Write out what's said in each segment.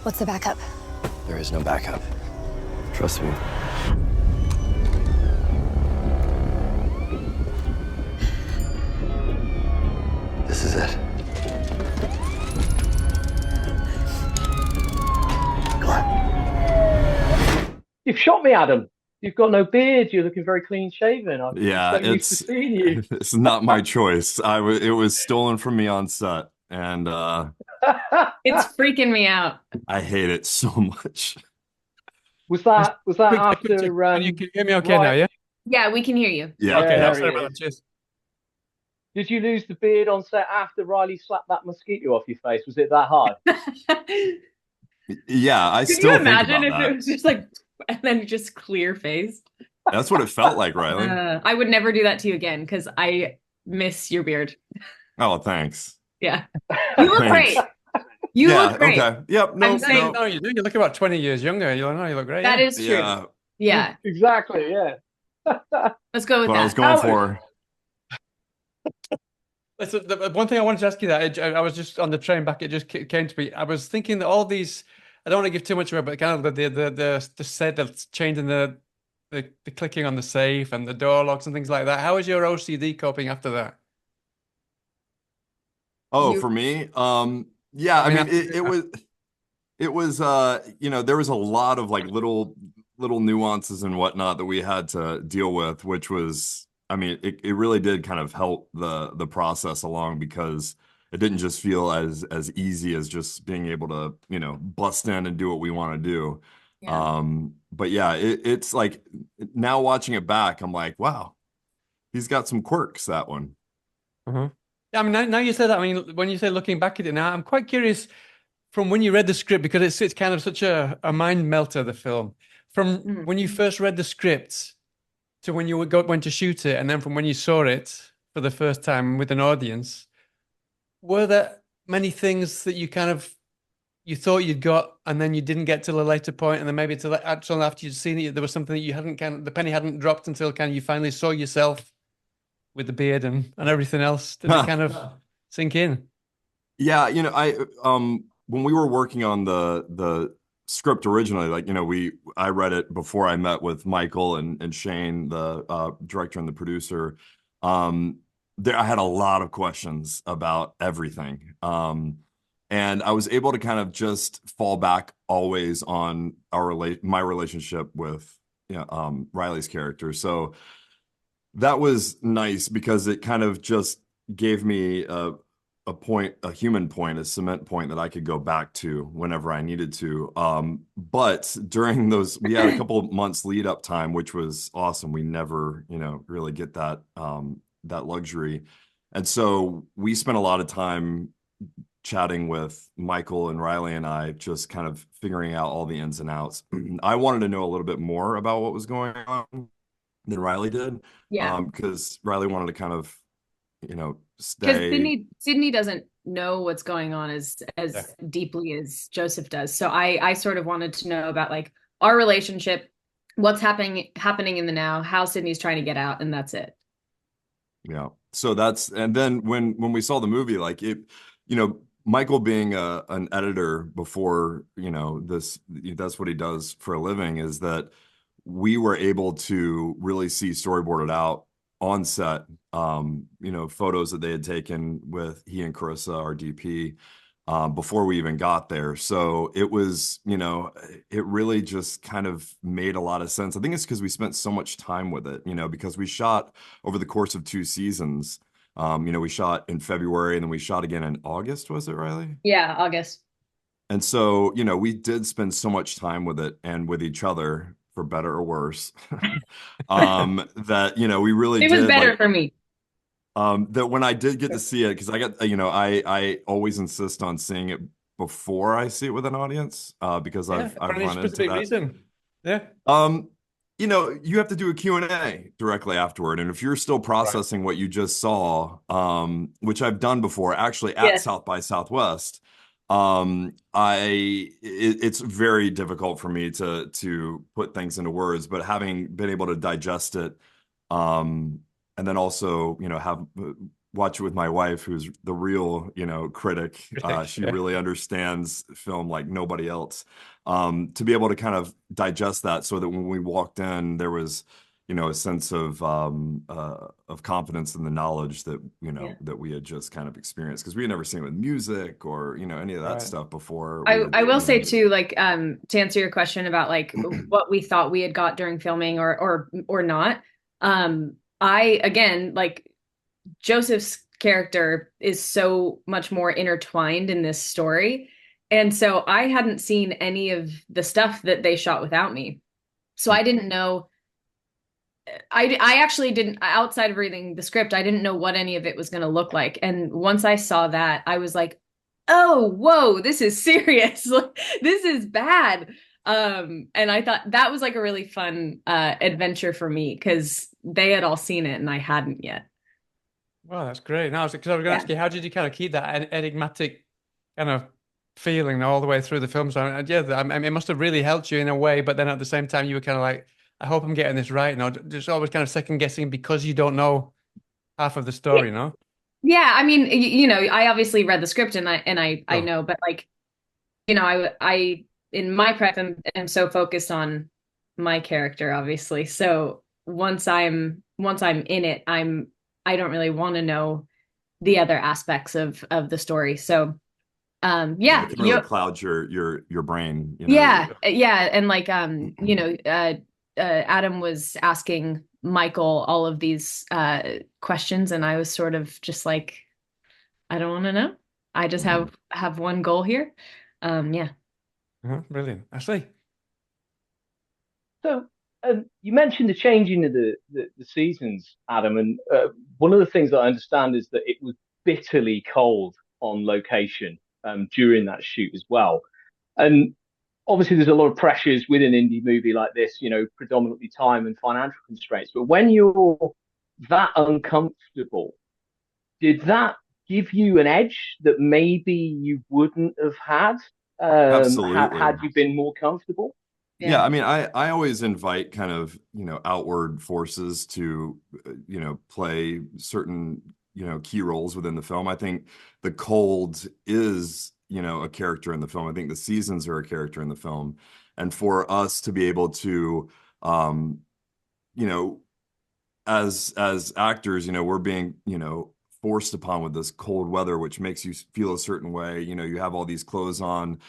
What's the backup? There is no backup. Trust me. This is it. Come on. You've shot me, Adam. You've got no beard. You're looking very clean shaven. I'm Yeah, so used to seeing you. it's not my choice. It was stolen from me on set, and It's freaking me out. I hate it so much. Was that after? Can you hear me okay now? Yeah. Yeah, we can hear you. Yeah. Okay. there Sorry he about is. that. Cheers. Did you lose the beard on set after Riley slapped that mosquito off your face? Was it that hard? Yeah, I Could still you think imagine about if that. it was just like, and then just clear faced? That's what it felt like, Riley. I would never do that to you again because I miss your beard. Oh, thanks. Yeah. You look Thanks. great. You Yeah, look great. okay. Yep. No, I'm saying- No, you do. You look about 20 years younger. You look great. That yeah. is true. Yeah, Yeah. Exactly. Yeah. Let's go with what I was that. going How- for. Listen, the one thing I wanted to ask you that I was just on the train back. It just came to me. I was thinking that all these. I don't want to give too much away, but kind of the set that's changing the clicking on the safe and the door locks and things like that. How is your OCD coping after that? Oh, You- for me, yeah. I mean, mean, it was, there was a lot of like little nuances and whatnot that we had to deal with, which was, I mean, it really did kind of help the process along because it didn't just feel as easy as just being able to, bust in and do what we want to do. Yeah. But yeah, it's like now watching it back, I'm like, wow, he's got some quirks, that one. Yeah, I mean, now you say that. I mean, when you say looking back at it now, I'm quite curious from when you read the script because it's kind of such a mind melter, the film. From when you first read the script to when you went to shoot it, and then from when you saw it for the first time with an audience, were there many things that you thought you'd got, and then you didn't get till a later point, and then maybe till actually after you'd seen it, there was something that you hadn't the penny hadn't dropped until you finally saw yourself with the beard and everything else? Did it kind of sink in? Yeah, I when we were working on the script originally, like, I read it before I met with Michael and Shane, the director and the producer. I had a lot of questions about everything. And I was able to kind of just fall back always on my relationship with Riley's character. So that was nice because it kind of just gave me a human point, a cement point that I could go back to whenever I needed to. But during those, we had a couple of months lead up time, which was awesome. We never, really get that luxury. And so we spent a lot of time chatting with Michael and Riley and I, just kind of figuring out all the ins and outs. I wanted to know a little bit more about what was going on than Riley did. Yeah. Because Riley wanted to kind of, stay. Because Sydney doesn't know what's going on as deeply as Joseph does. So I sort of wanted to know about like our relationship, what's happening in the now, how Sydney's trying to get out, and that's it. Yeah. So and then when we saw the movie, like it, Michael being an editor before, that's what he does for a living, is that we were able to really see storyboarded out on set, photos that they had taken with he and Carissa, our DP, before we even got there. So it was, it really just kind of made a lot of sense. I think it's because we spent so much time with it, because we shot over the course of 2 seasons. We shot in February and then we shot again in August, was it, Riley? Yeah, August. And so, we did spend so much time with it and with each other, for better or worse, that, we really It was better for me. That when I did get to see it, because I always insist on seeing it before I see it with an audience, because I've run into that. Reason. Yeah. You have to do a Q&A directly afterward. And if you're still processing what you just saw, which I've done before, actually at South by Southwest, it's very difficult for me to put things into words, but having been able to digest it, and then also, have watch it with my wife, who's the real, critic. She really understands film like nobody else. To be able to kind of digest that, so that when we walked in, there was, a sense of confidence in the knowledge that, that we had just kind of experienced, because we had never seen it with music or, any of that stuff before. I will say too, like, to answer your question about like what we thought we had got during filming or not. Again, like, Joseph's character is so much more intertwined in this story. And so I hadn't seen any of the stuff that they shot without me. So I didn't know. I actually didn't, outside of reading the script, I didn't know what any of it was going to look like. And once I saw that, I was like, oh, whoa, this is serious. This is bad. And I thought that was like a really fun adventure for me, because they had all seen it and I hadn't yet. Wow, that's great. Now, because I was going to ask you, how did you kind of keep that enigmatic kind of feeling all the way through the film? So, it must have really helped you in a way, but then at the same time, you were kind of like, I hope I'm getting this right. Just always kind of second guessing because you don't know half of the story, no? Yeah, I mean, I obviously read the script and I know, but like, I in my prep am so focused on my character, obviously. So once I'm in it, I don't really want to know the other aspects of the story. So it can really cloud your brain. Yeah, and like Adam was asking Michael all of these questions, and I was sort of just like, I don't want to know. I just have one goal here. Brilliant. I see. So you mentioned the changing of the seasons, Adam, and one of the things that I understand is that it was bitterly cold on location during that shoot as well. And obviously there's a lot of pressures with an indie movie like this, predominantly time and financial constraints. But when you're that uncomfortable, did that give you an edge that maybe you wouldn't have had Absolutely. had you been more comfortable? Yeah, I mean, I always invite kind of, outward forces to, play certain, key roles within the film. I think the cold is, a character in the film. I think the seasons are a character in the film. And for us to be able to, as actors, we're being, forced upon with this cold weather, which makes you feel a certain way. You have all these clothes on.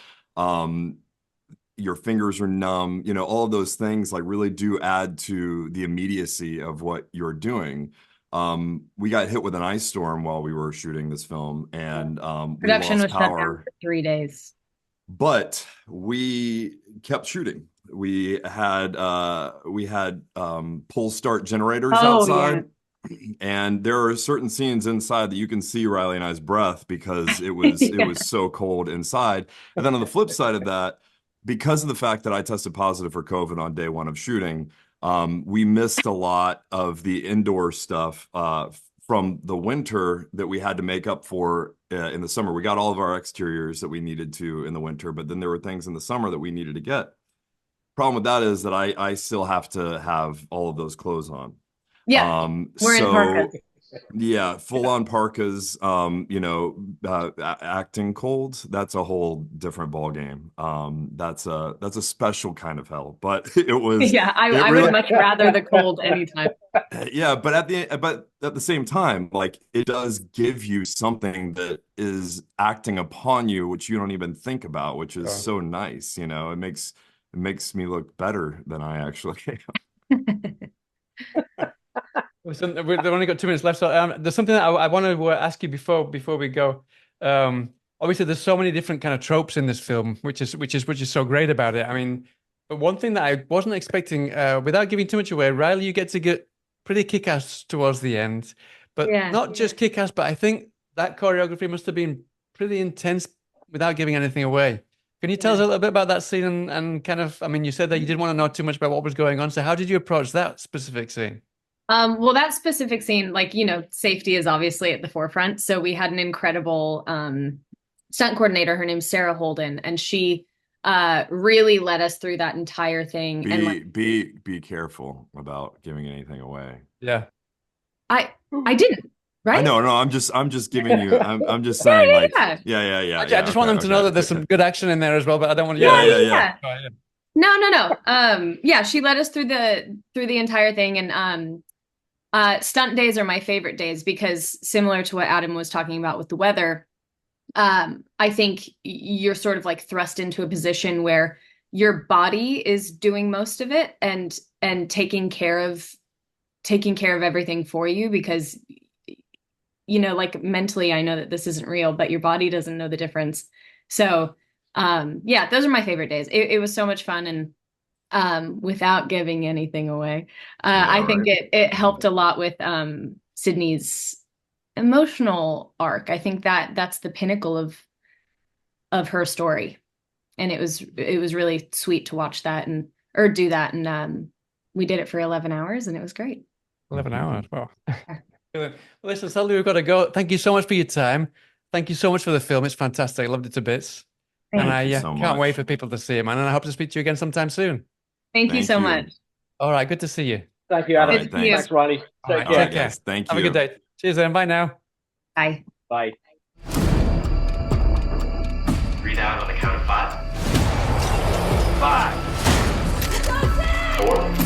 Your fingers are numb, all of those things like really do add to the immediacy of what you're doing. We got hit with an ice storm while we were shooting this film, and production we was lost shut power down for 3 days. But we kept shooting. We had pull start generators outside. And there are certain scenes inside that you can see Riley and I's breath because it was it was so cold inside. And then on the flip side of that, because of the fact that I tested positive for COVID on day one of shooting, we missed a lot of the indoor stuff from the winter that we had to make up for in the summer. We got all of our exteriors that we needed to in the winter, but then there were things in the summer that we needed to get. Problem with that is that I still have to have all of those clothes on. Yeah, we're in parkas. Yeah, full on parkas, acting cold, that's a whole different ball game. That's a special kind of hell, but it was I would much rather the cold anytime. Yeah, but at the same time, like, it does give you something that is acting upon you, which you don't even think about, which is so nice. It makes me look better than I actually am. We've only got 2 minutes left, so there's something that I want to ask you before we go. Obviously, there's so many different kind of tropes in this film, which is so great about it. I mean, but one thing that I wasn't expecting, without giving too much away, Riley, you get to get pretty kick-ass towards the end, but not just kick-ass, but I think that choreography must have been pretty intense without giving anything away. Can you tell us a little bit about that scene and kind of, I mean, you said that you didn't want to know too much about what was going on, so how did you approach that specific scene? Well, that specific scene, like, safety is obviously at the forefront. So we had an incredible stunt coordinator. Her name's Sarah Holden, and she really led us through that entire thing. Be careful about giving anything away. Yeah. I didn't. right? I know, no, I'm just giving you, I'm just saying, yeah, like, yeah. yeah. I just want them to know that there's some good action in there as well, but I don't want to. Yeah. No. Yeah, she led us through the entire thing, and stunt days are my favorite days because similar to what Adam was talking about with the weather, I think you're sort of like thrust into a position where your body is doing most of it and taking care of everything for you because like mentally I know that this isn't real, but your body doesn't know the difference. So yeah, those are my favorite days. It was so much fun, and without giving anything away, I think it helped a lot with Sydney's emotional arc. I think that's the pinnacle of her story, and it was really sweet to watch that or do that, and we did it for 11 hours, and it was great. 11 hours, wow. Well, listen, sadly we've got to go. Thank you so much for your time. Thank you so much for the film. It's fantastic. I loved it to bits. Thank and I you so can't much. wait for people to see it, man. And I hope to speak to you again sometime soon. Thank you so much. All right, good to see you. Thank you, Adam. All right, thanks. Thanks, Riley. All Take right, care. take care. Guys, thank Have you. a good day. Cheers then. Bye now. Bye. Bye. Read out on the count of 5. 5. 4.